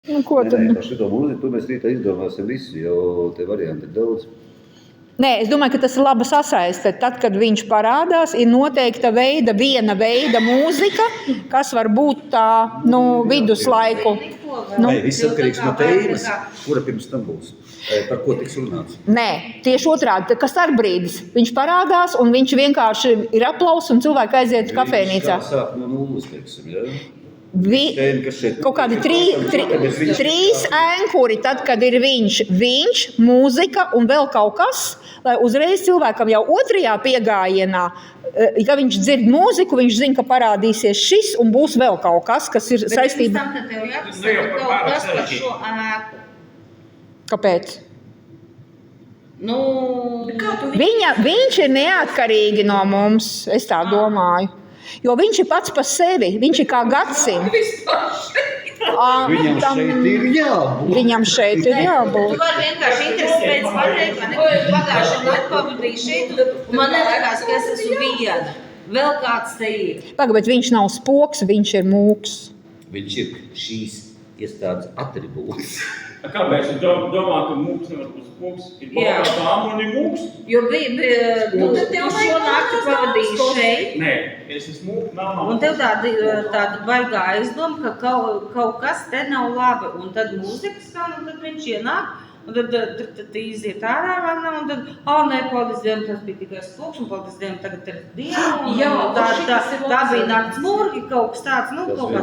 Nu, ko tad? Nē, par šito mūziku mēs rītā izdomāsim visu, jo te varianti ir daudz. Nē, es domāju, ka tas ir laba sasaiste. Tad, kad viņš parādās, ir noteikta veida, viena veida mūzika, kas var būt tā, viduslaiku. Nē, viss atkarīgs no tēmas, kura pirms tam būs. Par ko tiks runāts? Nē, tieši otrādi, kas ar brīdis. Viņš parādās un viņš vienkārši ir aplauss un cilvēki aiziet kafejnīcā. Viņš kā sāk no nulles, teiksim, ja? Kaut kādi trīs ēnkuri, tad, kad ir viņš, mūzika un vēl kaut kas, lai uzreiz cilvēkam jau otrajā piegājienā, ja viņš dzird mūziku, viņš zina, ka parādīsies šis un būs vēl kaut kas, kas ir saistībā. Bet pirms tam tev jāpasaka kaut kas par šo ēku. Kāpēc? Viņš ir neatkarīgi no mums, es tā domāju. Jo viņš ir pats par sevi, viņš ir kā gadsimts. Viņam šeit ir jābūt. Tu vari vienkārši interesi pēc pateikt, man ir pagājušo nakti pavadīju šeit, un man nelikās, ka es esmu viena. Vēl kāds te ir. Bet viņš nav spoks, viņš ir mūks. Viņš ir šīs iestādes atribūts. Kāpēc tu domā, ka mūks nevar būt spoks? Ir balkām un ir mūks? Jo tu šo nakti pavadīji šeit. Nē, es esmu mūks. Un tev tāda baigā aizdoma, ka kaut kas te nav labi. Un tad mūzika skan, un tad viņš ienāk. Un tad iziet ārā vannā, un tad, nē, paldies Dievam, tas bija tikai spoks, un paldies Dievam, tagad ir diena. Tā bija nakts murgi, kaut kas tāds, kaut kā.